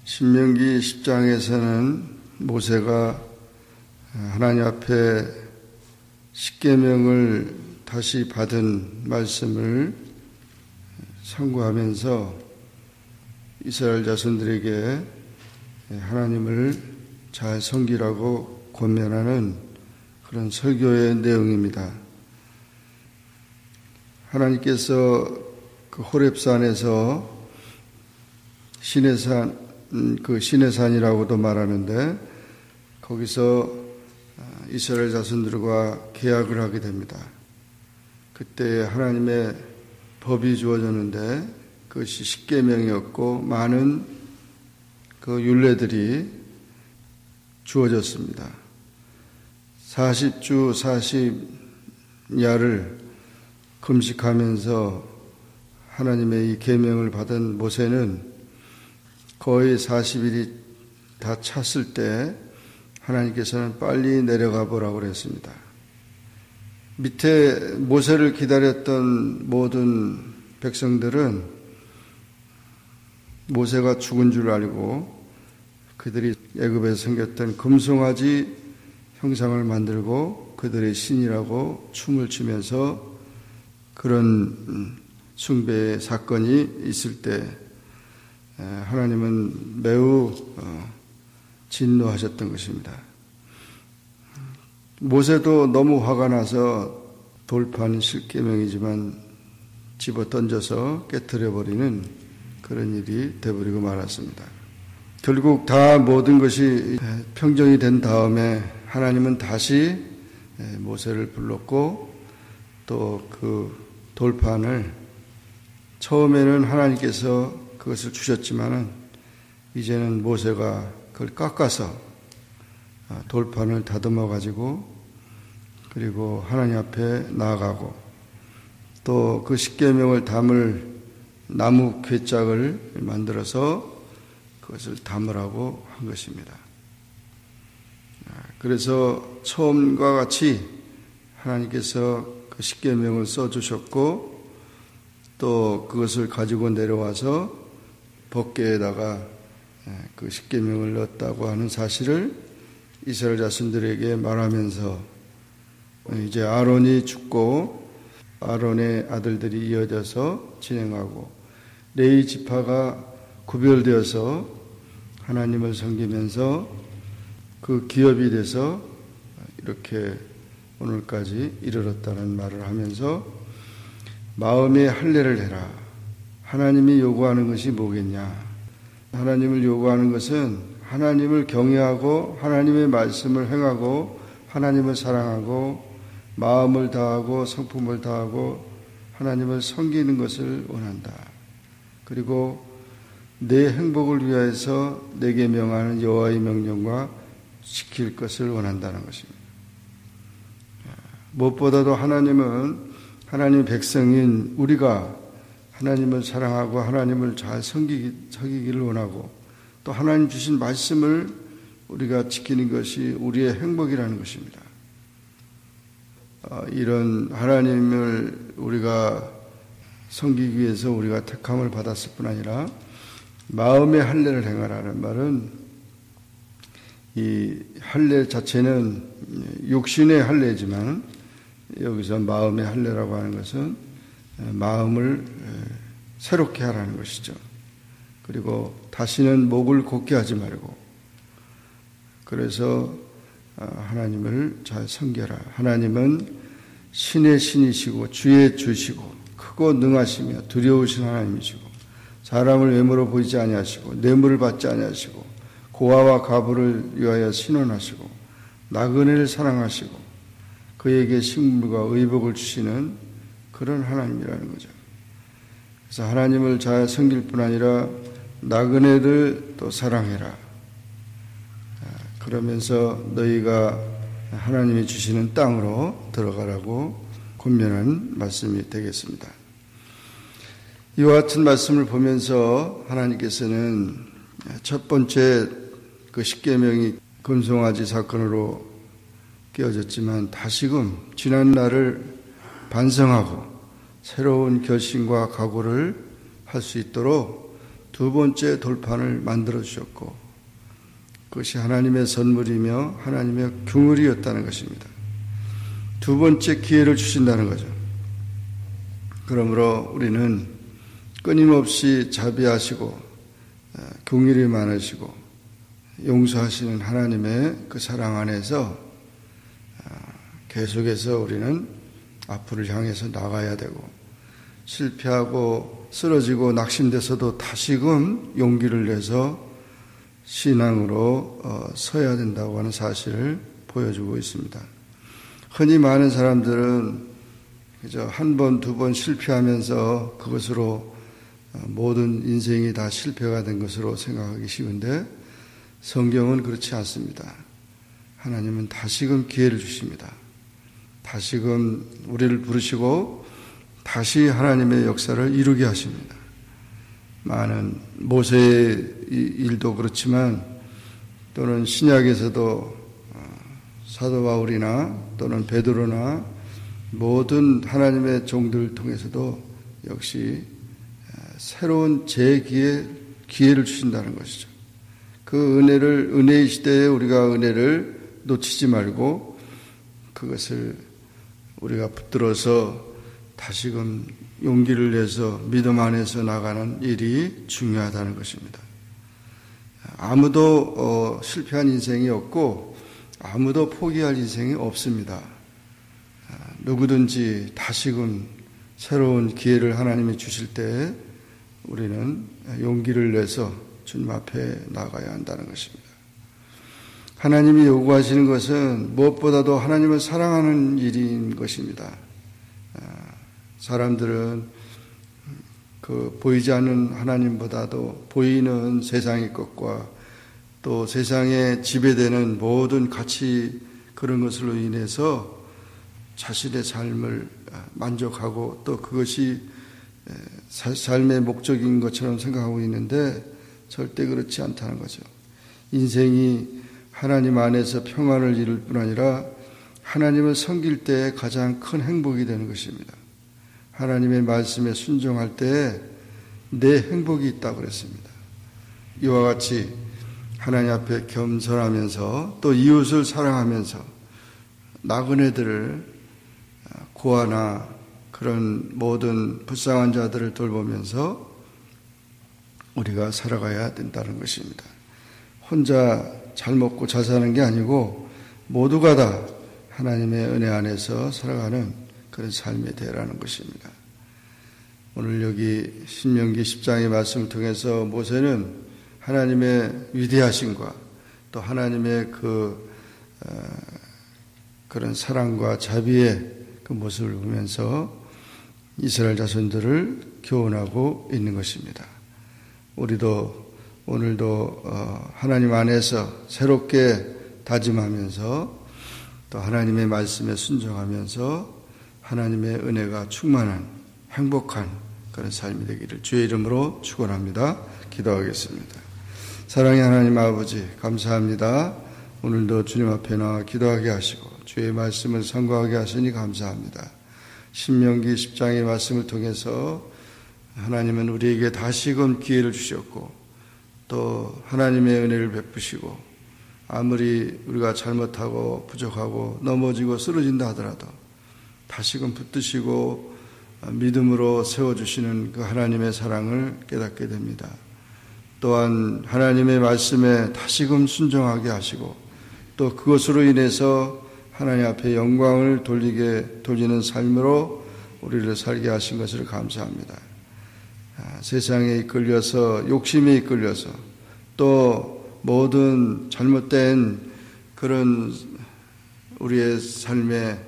신명기 10장에서는 모세가 하나님 앞에 십계명을 다시 받은 말씀을 상고하면서 이스라엘 자손들에게 하나님을 잘 섬기라고 권면하는 그런 설교의 내용입니다. 하나님께서 그 호렙산에서 시내산이라고도 말하는데 거기서 이스라엘 자손들과 계약을 하게 됩니다. 그때 하나님의 법이 주어졌는데 그것이 십계명이었고 많은 그 율례들이 주어졌습니다. 40주 40야를 금식하면서 하나님의 이 계명을 받은 모세는 거의 40일이 다 찼을 때 하나님께서는 빨리 내려가 보라고 그랬습니다. 밑에 모세를 기다렸던 모든 백성들은 모세가 죽은 줄 알고 그들이 애굽에서 생겼던 금송아지 형상을 만들고 그들의 신이라고 춤을 추면서 그런 숭배의 사건이 있을 때 하나님은 매우 진노하셨던 것입니다. 모세도 너무 화가 나서 돌판 십계명이지만 집어 던져서 깨트려버리는 그런 일이 되어버리고 말았습니다. 결국 다 모든 것이 평정이 된 다음에 하나님은 다시 모세를 불렀고 또 그 돌판을 처음에는 하나님께서 그것을 주셨지만은 이제는 모세가 그걸 깎아서 돌판을 다듬어 가지고 그리고 하나님 앞에 나아가고 또 그 십계명을 담을 나무 궤짝을 만들어서 그것을 담으라고 한 것입니다. 그래서 처음과 같이 하나님께서 그 십계명을 써주셨고 또 그것을 가지고 내려와서 법궤에다가 그 십계명을 넣었다고 하는 사실을 이스라엘 자손들에게 말하면서 이제 아론이 죽고 아론의 아들들이 이어져서 진행하고 레위 지파가 구별되어서 하나님을 섬기면서 그 기업이 돼서 이렇게 오늘까지 이르렀다는 말을 하면서 마음의 할례를 해라. 하나님이 요구하는 것이 뭐겠냐? 하나님을 요구하는 것은 하나님을 경외하고 하나님의 말씀을 행하고 하나님을 사랑하고 마음을 다하고 성품을 다하고 하나님을 섬기는 것을 원한다. 그리고 내 행복을 위하여서 내게 명하는 여호와의 명령과 지킬 것을 원한다는 것입니다. 무엇보다도 하나님은 하나님의 백성인 우리가 하나님을 사랑하고 하나님을 잘 섬기기를 원하고 또 하나님 주신 말씀을 우리가 지키는 것이 우리의 행복이라는 것입니다. 이런 하나님을 우리가 섬기기 위해서 우리가 택함을 받았을 뿐 아니라 마음의 할례를 행하라는 말은 이 할례 자체는 육신의 할례지만 여기서 마음의 할례라고 하는 것은 마음을 새롭게 하라는 것이죠. 그리고 다시는 목을 곧게 하지 말고 그래서 하나님을 잘 섬겨라. 하나님은 신의 신이시고 주의 주시고 크고 능하시며 두려우신 하나님이시고 사람을 외모로 보이지 아니하시고 뇌물을 받지 아니하시고 고아와 가부를 위하여 신원하시고 나그네를 사랑하시고 그에게 식물과 의복을 주시는 그런 하나님이라는 거죠. 그래서 하나님을 잘 섬길 뿐 아니라 나그네들 또 사랑해라. 그러면서 너희가 하나님이 주시는 땅으로 들어가라고 권면하는 말씀이 되겠습니다. 이와 같은 말씀을 보면서 하나님께서는 첫 번째 그 십계명이 금송아지 사건으로 깨어졌지만 다시금 지난 날을 반성하고 새로운 결심과 각오를 할 수 있도록 두 번째 돌판을 만들어 주셨고, 그것이 하나님의 선물이며 하나님의 긍휼이었다는 것입니다. 두 번째 기회를 주신다는 거죠. 그러므로 우리는 끊임없이 자비하시고 긍휼이 많으시고 용서하시는 하나님의 그 사랑 안에서 계속해서 우리는 앞을 향해서 나가야 되고, 실패하고 쓰러지고 낙심돼서도 다시금 용기를 내서 신앙으로 서야 된다고 하는 사실을 보여주고 있습니다. 흔히 많은 사람들은 그저 한 번, 두 번 실패하면서 그것으로 모든 인생이 다 실패가 된 것으로 생각하기 쉬운데, 성경은 그렇지 않습니다. 하나님은 다시금 기회를 주십니다. 다시금 우리를 부르시고 다시 하나님의 역사를 이루게 하십니다. 많은 모세의 일도 그렇지만, 또는 신약에서도 사도 바울이나 또는 베드로나 모든 하나님의 종들을 통해서도 역시 새로운 기회를 주신다는 것이죠. 그 은혜의 시대에 우리가 은혜를 놓치지 말고 그것을 우리가 붙들어서 다시금 용기를 내서 믿음 안에서 나가는 일이 중요하다는 것입니다. 아무도 실패한 인생이 없고 아무도 포기할 인생이 없습니다. 누구든지 다시금 새로운 기회를 하나님이 주실 때 우리는 용기를 내서 주님 앞에 나가야 한다는 것입니다. 하나님이 요구하시는 것은 무엇보다도 하나님을 사랑하는 일인 것입니다. 사람들은 그 보이지 않는 하나님보다도 보이는 세상의 것과 또 세상에 지배되는 모든 가치, 그런 것으로 인해서 자신의 삶을 만족하고 또 그것이 삶의 목적인 것처럼 생각하고 있는데 절대 그렇지 않다는 거죠. 인생이 하나님 안에서 평안을 이룰 뿐 아니라 하나님을 섬길 때 가장 큰 행복이 되는 것입니다. 하나님의 말씀에 순종할 때 내 행복이 있다고 그랬습니다. 이와 같이 하나님 앞에 겸손하면서 또 이웃을 사랑하면서 나그네들을 고아나 그런 모든 불쌍한 자들을 돌보면서 우리가 살아가야 된다는 것입니다. 혼자 잘 먹고 잘 사는 게 아니고 모두가 다 하나님의 은혜 안에서 살아가는 그런 삶이 되라는 것입니다. 오늘 여기 신명기 10장의 말씀을 통해서 모세는 하나님의 위대하심과 또 하나님의 그런 사랑과 자비의 그 모습을 보면서 이스라엘 자손들을 교훈하고 있는 것입니다. 우리도 오늘도 하나님 안에서 새롭게 다짐하면서 또 하나님의 말씀에 순종하면서 하나님의 은혜가 충만한 행복한 그런 삶이 되기를 주의 이름으로 축원합니다. 기도하겠습니다. 사랑의 하나님 아버지, 감사합니다. 오늘도 주님 앞에 나와 기도하게 하시고 주의 말씀을 선고하게 하시니 감사합니다. 신명기 10장의 말씀을 통해서 하나님은 우리에게 다시금 기회를 주셨고 또 하나님의 은혜를 베푸시고 아무리 우리가 잘못하고 부족하고 넘어지고 쓰러진다 하더라도 다시금 붙드시고 믿음으로 세워주시는 그 하나님의 사랑을 깨닫게 됩니다. 또한 하나님의 말씀에 다시금 순종하게 하시고 또 그것으로 인해서 하나님 앞에 영광을 돌리는 삶으로 우리를 살게 하신 것을 감사합니다. 세상에 이끌려서 욕심에 이끌려서 또 모든 잘못된 그런 우리의 삶에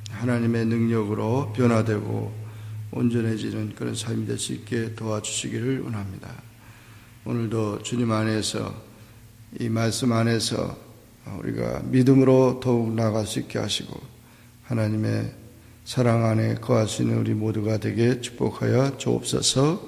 하나님의 능력으로 변화되고 온전해지는 그런 삶이 될 수 있게 도와주시기를 원합니다. 오늘도 주님 안에서 이 말씀 안에서 우리가 믿음으로 더욱 나아갈 수 있게 하시고 하나님의 사랑 안에 거할 수 있는 우리 모두가 되게 축복하여 주옵소서.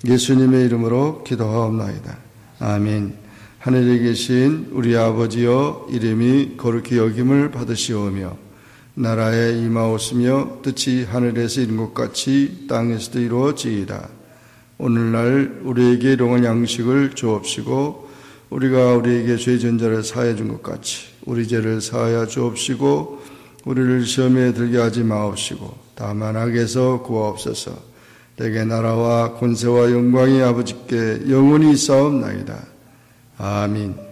예수님의 이름으로 기도하옵나이다. 아멘. 하늘에 계신 우리 아버지여 이름이 거룩히 여김을 받으시오며 나라에 임하옵시며 뜻이 하늘에서 이룬 것 같이 땅에서도 이루어지이다. 오늘날 우리에게 일용할 양식을 주옵시고 우리가 우리에게 죄 지은 자를 사하여 준 것 같이 우리 죄를 사하여 주옵시고 우리를 시험에 들게 하지 마옵시고 다만 악에서 구하옵소서. 내게 나라와 권세와 영광이 아버지께 영원히 있사옵나이다. 아멘.